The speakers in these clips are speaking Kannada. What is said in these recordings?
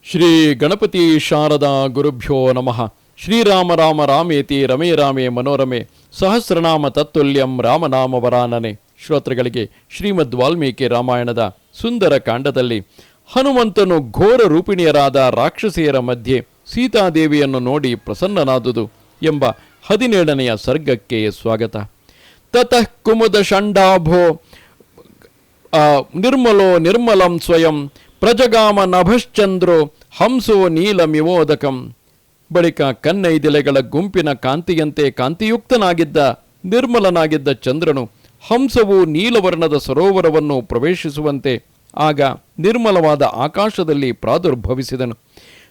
ಶ್ರೀ ಗಣಪತಿ ಶಾರದಾ ಗುರುಭ್ಯೋ ನಮಃ. ಶ್ರೀರಾಮ ರಾಮ ರಾಮೇತಿ ರಮೇ ರಾಮೇ ಮನೋರಮೆ ಸಹಸ್ರನಾಮ ತತ್ತುಲ್ಯಂ ರಾಮನಾಮ ವರಾನನೆ. ಶ್ರೋತೃಗಳಿಗೆ ಶ್ರೀಮದ್ ವಾಲ್ಮೀಕಿ ರಾಮಾಯಣದ ಸುಂದರ ಕಾಂಡದಲ್ಲಿ ಹನುಮಂತನು ಘೋರ ರೂಪಿಣಿಯರಾದ ರಾಕ್ಷಸಿಯರ ಮಧ್ಯೆ ಸೀತಾದೇವಿಯನ್ನು ನೋಡಿ ಪ್ರಸನ್ನನಾದುದು ಎಂಬ 17ನೆಯ ಸರ್ಗಕ್ಕೆ ಸ್ವಾಗತ. ತತಃ ಕುಮುದ ಷಂಡಾಭೋ ನಿರ್ಮಲೋ ನಿರ್ಮಲಂ ಸ್ವಯಂ ಪ್ರಜಗಾಮ ನಭಶ್ಚಂದ್ರೋ ಹಂಸೋ ನೀಲಮಿವೋದಕಂ. ಬಳಿಕ ಕನ್ನೈದಿಲೆಗಳ ಗುಂಪಿನ ಕಾಂತಿಯಂತೆ ಕಾಂತಿಯುಕ್ತನಾಗಿದ್ದ ನಿರ್ಮಲನಾಗಿದ್ದ ಚಂದ್ರನು ಹಂಸವು ನೀಲವರ್ಣದ ಸರೋವರವನ್ನು ಪ್ರವೇಶಿಸುವಂತೆ ಆಗ ನಿರ್ಮಲವಾದ ಆಕಾಶದಲ್ಲಿ ಪ್ರಾದುರ್ಭವಿಸಿದನು.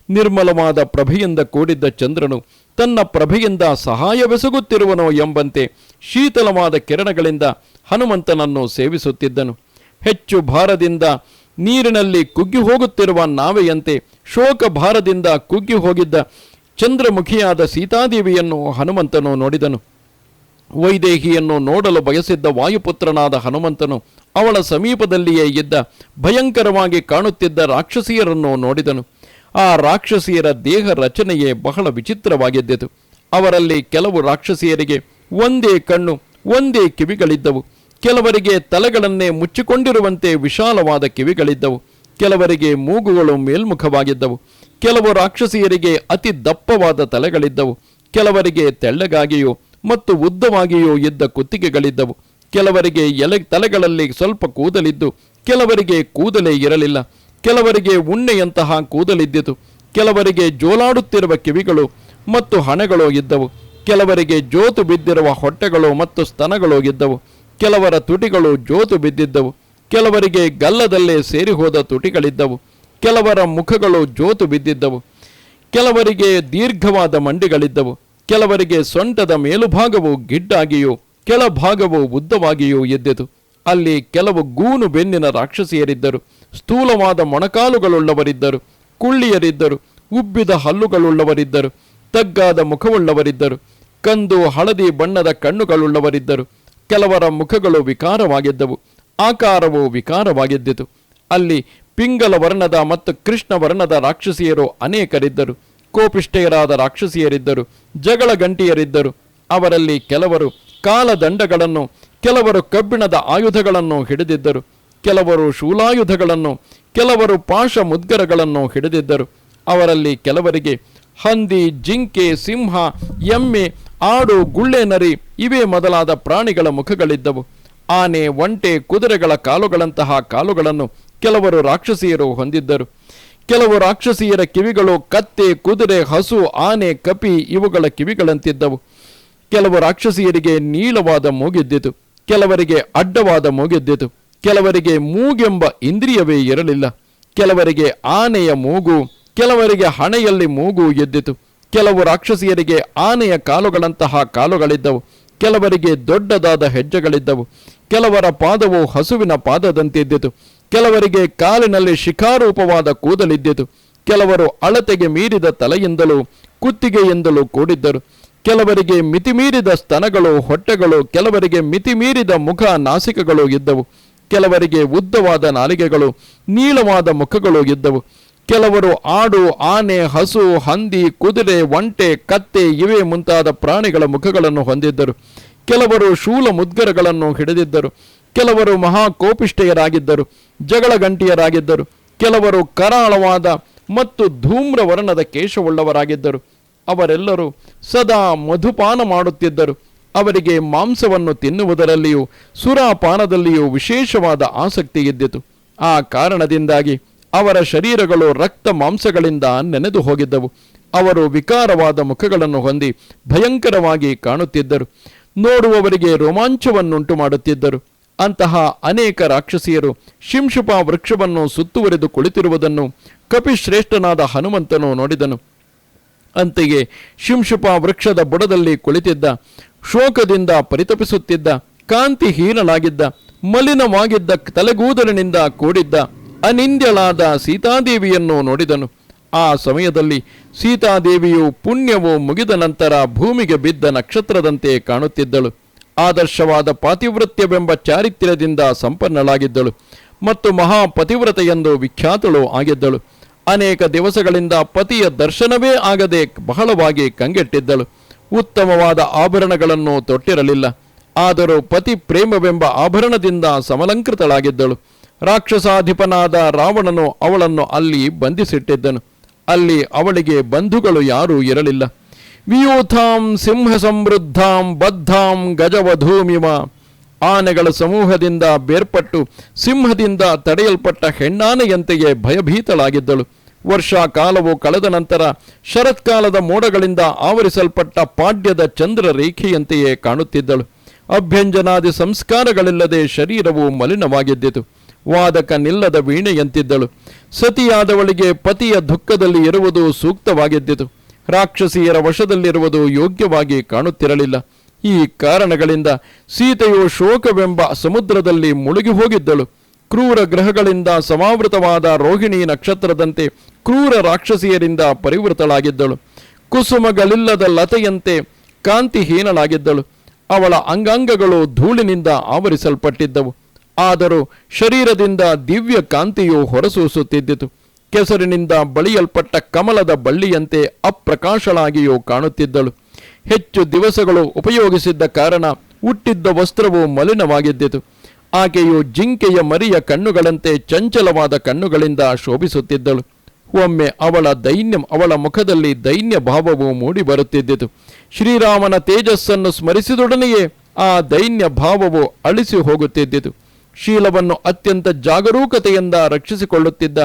ನಿರ್ಮಲವಾದ ಪ್ರಭೆಯಿಂದ ಕೂಡಿದ್ದ ಚಂದ್ರನು ತನ್ನ ಪ್ರಭೆಯಿಂದ ಸಹಾಯವೆಸಗುತ್ತಿರುವನೋ ಎಂಬಂತೆ ಶೀತಲವಾದ ಕಿರಣಗಳಿಂದ ಹನುಮಂತನನ್ನು ಸೇವಿಸುತ್ತಿದ್ದನು. ಹೆಚ್ಚು ಭಾರದಿಂದ ನೀರಿನಲ್ಲಿ ಕುಗ್ಗಿ ಹೋಗುತ್ತಿರುವ ನಾವೆಯಂತೆ ಶೋಕ ಭಾರದಿಂದ ಕುಗ್ಗಿ ಹೋಗಿದ್ದ ಚಂದ್ರಮುಖಿಯಾದ ಸೀತಾದೇವಿಯನ್ನು ಹನುಮಂತನು ನೋಡಿದನು. ವೈದೇಹಿಯನ್ನು ನೋಡಲು ಬಯಸಿದ್ದ ವಾಯುಪುತ್ರನಾದ ಹನುಮಂತನು ಅವಳ ಸಮೀಪದಲ್ಲಿಯೇ ಇದ್ದ ಭಯಂಕರವಾಗಿ ಕಾಣುತ್ತಿದ್ದ ರಾಕ್ಷಸಿಯರನ್ನು ನೋಡಿದನು. ಆ ರಾಕ್ಷಸಿಯರ ದೇಹ ರಚನೆಯೇ ಬಹಳ ವಿಚಿತ್ರವಾಗಿದ್ದಿತು. ಅವರಲ್ಲಿ ಕೆಲವು ರಾಕ್ಷಸಿಯರಿಗೆ ಒಂದೇ ಕಣ್ಣು, ಒಂದೇ ಕಿವಿಗಳಿದ್ದವು. ಕೆಲವರಿಗೆ ತಲೆಗಳನ್ನೇ ಮುಚ್ಚಿಕೊಂಡಿರುವಂತೆ ವಿಶಾಲವಾದ ಕಿವಿಗಳಿದ್ದವು. ಕೆಲವರಿಗೆ ಮೂಗುಗಳು ಮೇಲ್ಮುಖವಾಗಿದ್ದವು. ಕೆಲವು ರಾಕ್ಷಸಿಯರಿಗೆ ಅತಿ ದಪ್ಪವಾದ ತಲೆಗಳಿದ್ದವು. ಕೆಲವರಿಗೆ ತೆಳ್ಳಗಾಗಿಯೂ ಮತ್ತು ಉದ್ದವಾಗಿಯೂ ಇದ್ದ ಕುತ್ತಿಗೆಗಳಿದ್ದವು. ಕೆಲವರಿಗೆ ತಲೆಗಳಲ್ಲಿ ಸ್ವಲ್ಪ ಕೂದಲಿದ್ದು ಕೆಲವರಿಗೆ ಕೂದಲೇ ಇರಲಿಲ್ಲ. ಕೆಲವರಿಗೆ ಉಣ್ಣೆಯಂತಹ ಕೂದಲಿದ್ದಿತು. ಕೆಲವರಿಗೆ ಜೋಲಾಡುತ್ತಿರುವ ಕಿವಿಗಳು ಮತ್ತು ಹಣೆಗಳು ಇದ್ದವು. ಕೆಲವರಿಗೆ ಜೋತು ಬಿದ್ದಿರುವ ಹೊಟ್ಟೆಗಳು ಮತ್ತು ಸ್ತನಗಳು ಇದ್ದವು. ಕೆಲವರ ತುಟಿಗಳು ಜೋತು ಬಿದ್ದಿದ್ದವು. ಕೆಲವರಿಗೆ ಗಲ್ಲದಲ್ಲೇ ಸೇರಿ ಹೋದ ತುಟಿಗಳಿದ್ದವು. ಕೆಲವರ ಮುಖಗಳು ಜೋತು ಬಿದ್ದಿದ್ದವು. ಕೆಲವರಿಗೆ ದೀರ್ಘವಾದ ಮಂಡಿಗಳಿದ್ದವು. ಕೆಲವರಿಗೆ ಸೊಂಟದ ಮೇಲುಭಾಗವು ಗಿಡ್ಡಾಗಿಯೂ ಕೆಳಭಾಗವು ಉದ್ದವಾಗಿಯೂ ಇದ್ದಿತು. ಅಲ್ಲಿ ಕೆಲವು ಗೂನು ಬೆನ್ನಿನ ರಾಕ್ಷಸಿಯರಿದ್ದರು. ಸ್ಥೂಲವಾದ ಮೊಣಕಾಲುಗಳುಳ್ಳವರಿದ್ದರು. ಕುಳ್ಳಿಯರಿದ್ದರು. ಉಬ್ಬಿದ ಹಲ್ಲುಗಳುಳ್ಳವರಿದ್ದರು. ತಗ್ಗಾದ ಮುಖವುಳ್ಳವರಿದ್ದರು. ಕಂದು ಹಳದಿ ಬಣ್ಣದ ಕಣ್ಣುಗಳುಳ್ಳವರಿದ್ದರು. ಕೆಲವರ ಮುಖಗಳು ವಿಕಾರವಾಗಿದ್ದವು. ಆಕಾರವು ವಿಕಾರವಾಗಿದ್ದಿತು. ಅಲ್ಲಿ ಪಿಂಗಲ ವರ್ಣದ ಮತ್ತು ಕೃಷ್ಣ ವರ್ಣದ ರಾಕ್ಷಸಿಯರು ಅನೇಕರಿದ್ದರು. ಕೋಪಿಷ್ಠೆಯರಾದ ರಾಕ್ಷಸಿಯರಿದ್ದರು. ಜಗಳ ಗಂಟಿಯರಿದ್ದರು. ಅವರಲ್ಲಿ ಕೆಲವರು ಕಾಲದಂಡಗಳನ್ನು, ಕೆಲವರು ಕಬ್ಬಿಣದ ಆಯುಧಗಳನ್ನು ಹಿಡಿದಿದ್ದರು. ಕೆಲವರು ಶೂಲಾಯುಧಗಳನ್ನು, ಕೆಲವರು ಪಾಶ ಮುದ್ಗರಗಳನ್ನು ಹಿಡಿದಿದ್ದರು. ಅವರಲ್ಲಿ ಕೆಲವರಿಗೆ ಹಂದಿ, ಜಿಂಕೆ, ಸಿಂಹ, ಎಮ್ಮೆ, ಆಡು, ಗುಳ್ಳೆ ನರಿ ಇವೇ ಮೊದಲಾದ ಪ್ರಾಣಿಗಳ ಮುಖಗಳಿದ್ದವು. ಆನೆ, ಒಂಟೆ, ಕುದುರೆಗಳ ಕಾಲುಗಳಂತಹ ಕಾಲುಗಳನ್ನು ಕೆಲವರು ರಾಕ್ಷಸಿಯರು ಹೊಂದಿದ್ದರು. ಕೆಲವು ರಾಕ್ಷಸಿಯರ ಕಿವಿಗಳು ಕತ್ತೆ, ಕುದುರೆ, ಹಸು, ಆನೆ, ಕಪಿ ಇವುಗಳ ಕಿವಿಗಳಂತಿದ್ದವು. ಕೆಲವು ರಾಕ್ಷಸಿಯರಿಗೆ ನೀಳವಾದ ಮೂಗಿದ್ದಿತು. ಕೆಲವರಿಗೆ ಅಡ್ಡವಾದ ಮೂಗಿದ್ದಿತು. ಕೆಲವರಿಗೆ ಮೂಗೆಂಬ ಇಂದ್ರಿಯವೇ ಇರಲಿಲ್ಲ. ಕೆಲವರಿಗೆ ಆನೆಯ ಮೂಗು, ಕೆಲವರಿಗೆ ಹಣೆಯಲ್ಲಿ ಮೂಗು ಎದ್ದಿತು. ಕೆಲವು ರಾಕ್ಷಸಿಯರಿಗೆ ಆನೆಯ ಕಾಲುಗಳಂತಹ ಕಾಲುಗಳಿದ್ದವು. ಕೆಲವರಿಗೆ ದೊಡ್ಡದಾದ ಹೆಜ್ಜೆಗಳಿದ್ದವು. ಕೆಲವರ ಪಾದವು ಹಸುವಿನ ಪಾದದಂತಿದ್ದಿತು. ಕೆಲವರಿಗೆ ಕಾಲಿನಲ್ಲಿ ಶಿಖಾರೂಪವಾದ ಕೂದಲಿದ್ದಿತು. ಕೆಲವರು ಅಳತೆಗೆ ಮೀರಿದ ತಲೆಯಿಂದಲೂ ಕುತ್ತಿಗೆಯಿಂದಲೂ ಕೂಡಿದ್ದರು. ಕೆಲವರಿಗೆ ಮಿತಿಮೀರಿದ ಸ್ತನಗಳು, ಹೊಟ್ಟೆಗಳು, ಕೆಲವರಿಗೆ ಮಿತಿಮೀರಿದ ಮುಖ, ನಾಸಿಕಗಳು ಇದ್ದವು. ಕೆಲವರಿಗೆ ಉದ್ದವಾದ ನಾಲಿಗೆಗಳು, ನೀಳವಾದ ಮುಖಗಳು ಇದ್ದವು. ಕೆಲವರು ಆಡು, ಆನೆ, ಹಸು, ಹಂದಿ, ಕುದುರೆ, ಒಂಟೆ, ಕತ್ತೆ ಇವೇ ಮುಂತಾದ ಪ್ರಾಣಿಗಳ ಮುಖಗಳನ್ನು ಹೊಂದಿದ್ದರು. ಕೆಲವರು ಶೂಲ ಮುದ್ಗರಗಳನ್ನು ಹಿಡಿದಿದ್ದರು. ಕೆಲವರು ಮಹಾಕೋಪಿಷ್ಠೆಯರಾಗಿದ್ದರು, ಜಗಳ ಗಂಟಿಯರಾಗಿದ್ದರು. ಕೆಲವರು ಕರಾಳವಾದ ಮತ್ತು ಧೂಮ್ರ ವರ್ಣದ ಕೇಶವುಳ್ಳವರಾಗಿದ್ದರು. ಅವರೆಲ್ಲರೂ ಸದಾ ಮಧುಪಾನ ಮಾಡುತ್ತಿದ್ದರು. ಅವರಿಗೆ ಮಾಂಸವನ್ನು ತಿನ್ನುವುದರಲ್ಲಿಯೂ ಸುರಾಪಾನದಲ್ಲಿಯೂ ವಿಶೇಷವಾದ ಆಸಕ್ತಿ ಇದ್ದಿತು. ಆ ಕಾರಣದಿಂದಾಗಿ ಅವರ ಶರೀರಗಳು ರಕ್ತ ಮಾಂಸಗಳಿಂದ ನೆನೆದು ಹೋಗಿದ್ದವು. ಅವರು ವಿಕಾರವಾದ ಮುಖಗಳನ್ನು ಹೊಂದಿ ಭಯಂಕರವಾಗಿ ಕಾಣುತ್ತಿದ್ದರು. ನೋಡುವವರಿಗೆ ರೋಮಾಂಚವನ್ನುಂಟು ಮಾಡುತ್ತಿದ್ದರು. ಅಂತಹ ಅನೇಕ ರಾಕ್ಷಸಿಯರು ಶಿಂಶುಪ ವೃಕ್ಷವನ್ನು ಸುತ್ತುವರಿದು ಕುಳಿತಿರುವುದನ್ನು ಕಪಿಶ್ರೇಷ್ಠನಾದ ಹನುಮಂತನು ನೋಡಿದನು. ಅಂತೆಯೇ ಶಿಂಶುಪ ವೃಕ್ಷದ ಬುಡದಲ್ಲಿ ಕುಳಿತಿದ್ದ, ಶೋಕದಿಂದ ಪರಿತಪಿಸುತ್ತಿದ್ದ, ಕಾಂತಿಹೀನಳಾಗಿದ್ದ, ಮಲಿನವಾಗಿದ್ದ ತಲೆಗೂದಲಿನಿಂದ ಕೂಡಿದ್ದ ಅನಿಂದ್ಯಳಾದ ಸೀತಾದೇವಿಯನ್ನು ನೋಡಿದನು. ಆ ಸಮಯದಲ್ಲಿ ಸೀತಾದೇವಿಯು ಪುಣ್ಯವು ಮುಗಿದ ನಂತರ ಭೂಮಿಗೆ ಬಿದ್ದ ನಕ್ಷತ್ರದಂತೆ ಕಾಣುತ್ತಿದ್ದಳು. ಆದರ್ಶವಾದ ಪಾತಿವೃತ್ಯವೆಂಬ ಚಾರಿತ್ರ್ಯದಿಂದ ಸಂಪನ್ನಳಾಗಿದ್ದಳು ಮತ್ತು ಮಹಾಪತಿವ್ರತೆಯೆಂದು ವಿಖ್ಯಾತಳು ಆಗಿದ್ದಳು. ಅನೇಕ ದಿವಸಗಳಿಂದ ಪತಿಯ ದರ್ಶನವೇ ಆಗದೆ ಬಹಳವಾಗಿ ಕಂಗೆಟ್ಟಿದ್ದಳು. ಉತ್ತಮವಾದ ಆಭರಣಗಳನ್ನು ತೊಟ್ಟಿರಲಿಲ್ಲ. ಆದರೂ ಪತಿ ಪ್ರೇಮವೆಂಬ ಆಭರಣದಿಂದ ಸಮಲಂಕೃತಳಾಗಿದ್ದಳು. ರಾಕ್ಷಸಾಧಿಪನಾದ ರಾವಣನು ಅವಳನ್ನು ಅಲ್ಲಿ ಬಂಧಿಸಿಟ್ಟಿದ್ದನು. ಅಲ್ಲಿ ಅವಳಿಗೆ ಬಂಧುಗಳು ಯಾರೂ ಇರಲಿಲ್ಲ. ವಿಯೂಥಾಂ ಸಿಂಹ ಸಮೃದ್ಧಾಂ ಬದ್ಧಾಂ ಗಜವಧೂಮಿವ, ಆನೆಗಳ ಸಮೂಹದಿಂದ ಬೇರ್ಪಟ್ಟು ಸಿಂಹದಿಂದ ತಡೆಯಲ್ಪಟ್ಟ ಹೆಣ್ಣಾನೆಯಂತೆಯೇ ಭಯಭೀತಳಾಗಿದ್ದಳು. ವರ್ಷಾಕಾಲವು ಕಳೆದ ನಂತರ ಶರತ್ಕಾಲದ ಮೋಡಗಳಿಂದ ಆವರಿಸಲ್ಪಟ್ಟ ಪಾಡ್ಯದ ಚಂದ್ರ ರೇಖೆಯಂತೆಯೇ ಕಾಣುತ್ತಿದ್ದಳು. ಅಭ್ಯಂಜನಾದಿ ಸಂಸ್ಕಾರಗಳಿಲ್ಲದೆ ಶರೀರವು ಮಲಿನವಾಗಿದ್ದಿತು. ವಾದಕ ನಿಲ್ಲದ ವೀಣೆಯಂತಿದ್ದಳು. ಸತಿಯಾದವಳಿಗೆ ಪತಿಯ ದುಃಖದಲ್ಲಿ ಇರುವುದು ಸೂಕ್ತವಾಗಿದ್ದಿತು. ರಾಕ್ಷಸಿಯರ ವಶದಲ್ಲಿರುವುದು ಯೋಗ್ಯವಾಗಿ ಕಾಣುತ್ತಿರಲಿಲ್ಲ. ಈ ಕಾರಣಗಳಿಂದ ಸೀತೆಯು ಶೋಕವೆಂಬ ಸಮುದ್ರದಲ್ಲಿ ಮುಳುಗಿ ಹೋಗಿದ್ದಳು. ಕ್ರೂರ ಗ್ರಹಗಳಿಂದ ಸಮಾವೃತವಾದ ರೋಹಿಣಿ ನಕ್ಷತ್ರದಂತೆ ಕ್ರೂರ ರಾಕ್ಷಸಿಯರಿಂದ ಪರಿವೃತಳಾಗಿದ್ದಳು. ಕುಸುಮಗಳಿಲ್ಲದ ಲತೆಯಂತೆ ಕಾಂತಿಹೀನಳಾಗಿದ್ದಳು. ಅವಳ ಅಂಗಾಂಗಗಳು ಧೂಳಿನಿಂದ ಆವರಿಸಲ್ಪಟ್ಟಿದ್ದವು. ಆದರೂ ಶರೀರದಿಂದ ದಿವ್ಯ ಕಾಂತಿಯು ಹೊರಸೂಸುತ್ತಿದ್ದಿತು. ಕೆಸರಿನಿಂದ ಬಳಿಯಲ್ಪಟ್ಟ ಕಮಲದ ಬಳ್ಳಿಯಂತೆ ಅಪ್ರಕಾಶಳಾಗಿಯೂ ಕಾಣುತ್ತಿದ್ದಳು. ಹೆಚ್ಚು ದಿವಸಗಳು ಉಪಯೋಗಿಸಿದ್ದ ಕಾರಣ ಹುಟ್ಟಿದ್ದ ವಸ್ತ್ರವು ಮಲಿನವಾಗಿದ್ದಿತು. ಆಕೆಯು ಜಿಂಕೆಯ ಮರಿಯ ಕಣ್ಣುಗಳಂತೆ ಚಂಚಲವಾದ ಕಣ್ಣುಗಳಿಂದ ಶೋಭಿಸುತ್ತಿದ್ದಳು. ಒಮ್ಮೆ ಅವಳ ಮುಖದಲ್ಲಿ ದೈನ್ಯ ಭಾವವು ಮೂಡಿ ಬರುತ್ತಿದ್ದಿತು. ಶ್ರೀರಾಮನ ತೇಜಸ್ಸನ್ನು ಸ್ಮರಿಸಿದೊಡನೆಯೇ ಆ ದೈನ್ಯ ಭಾವವು ಅಳಿಸಿ ಹೋಗುತ್ತಿದ್ದಿತು. ಶೀಲವನ್ನು ಅತ್ಯಂತ ಜಾಗರೂಕತೆಯಿಂದ ರಕ್ಷಿಸಿಕೊಳ್ಳುತ್ತಿದ್ದ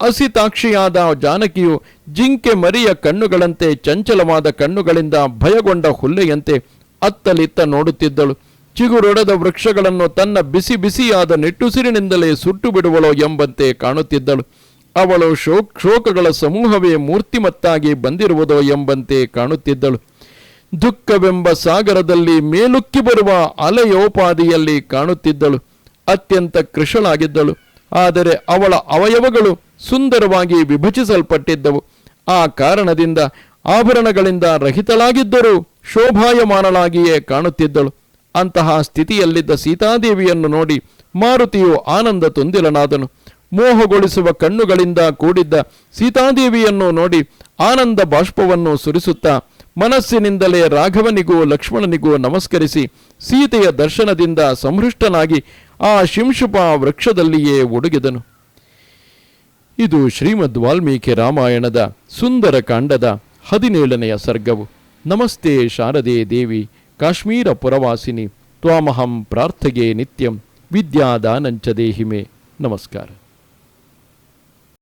ಅಸಿತಾಕ್ಷಿಯಾದ ಜಾನಕಿಯು ಜಿಂಕೆ ಮರಿಯ ಕಣ್ಣುಗಳಂತೆ ಚಂಚಲವಾದ ಕಣ್ಣುಗಳಿಂದ ಭಯಗೊಂಡ ಹುಲ್ಲೆಯಂತೆ ಅತ್ತಲಿತ್ತ ನೋಡುತ್ತಿದ್ದಳು. ಚಿಗುರೊಡೆದ ವೃಕ್ಷಗಳನ್ನು ತನ್ನ ಬಿಸಿ ಬಿಸಿಯಾದ ನಿಟ್ಟುಸಿರಿನಿಂದಲೇ ಸುಟ್ಟು ಬಿಡುವಳೋ ಎಂಬಂತೆ ಕಾಣುತ್ತಿದ್ದಳು. ಅವಳು ಶೋಕಗಳ ಸಮೂಹವೇ ಮೂರ್ತಿಮತ್ತಾಗಿ ಬಂದಿರುವುದೋ ಎಂಬಂತೆ ಕಾಣುತ್ತಿದ್ದಳು. ದುಃಖವೆಂಬ ಸಾಗರದಲ್ಲಿ ಮೇಲುಕ್ಕಿ ಬರುವ ಅಲೆಯೋಪಾದಿಯಲ್ಲಿ ಕಾಣುತ್ತಿದ್ದಳು. ಅತ್ಯಂತ ಕೃಶಳಾಗಿದ್ದಳು. ಆದರೆ ಅವಳ ಅವಯವಗಳು ಸುಂದರವಾಗಿ ವಿಭಜಿಸಲ್ಪಟ್ಟಿದ್ದವು. ಆ ಕಾರಣದಿಂದ ಆಭರಣಗಳಿಂದ ರಹಿತಳಾಗಿದ್ದರೂ ಶೋಭಾಯಮಾನಳಾಗಿಯೇ ಕಾಣುತ್ತಿದ್ದಳು. ಅಂತಹ ಸ್ಥಿತಿಯಲ್ಲಿದ್ದ ಸೀತಾದೇವಿಯನ್ನು ನೋಡಿ ಮಾರುತಿಯು ಆನಂದ ತುಂದಿಲನಾದನು. ಮೋಹಗೊಳಿಸುವ ಕಣ್ಣುಗಳಿಂದ ಕೂಡಿದ್ದ ಸೀತಾದೇವಿಯನ್ನು ನೋಡಿ ಆನಂದ ಬಾಷ್ಪವನ್ನು ಸುರಿಸುತ್ತಾ ಮನಸ್ಸಿನಿಂದಲೇ ರಾಘವನಿಗೂ ಲಕ್ಷ್ಮಣನಿಗೂ ನಮಸ್ಕರಿಸಿ ಸೀತೆಯ ದರ್ಶನದಿಂದ ಸಂಹೃಷ್ಟನಾಗಿ ಆ ಶಿಂಶುಪ ವೃಕ್ಷದಲ್ಲಿಯೇ ಒಡಗಿದನು. ಇದು ಶ್ರೀಮದ್ ವಾಲ್ಮೀಕಿ ರಾಮಾಯಣದ ಸುಂದರ ಕಾಂಡದ 17ನೆಯ ಸರ್ಗವು. ನಮಸ್ತೆ ಶಾರದೆ ದೇವಿ ಕಾಶ್ಮೀರ ಪುರವಾಸಿನಿ ತ್ವಾಮಹಂ ಪ್ರಾರ್ಥಗೆ ನಿತ್ಯಂ ವಿದ್ಯಾದಾನಂಚ ದೇಹಿಮೆ. ನಮಸ್ಕಾರ.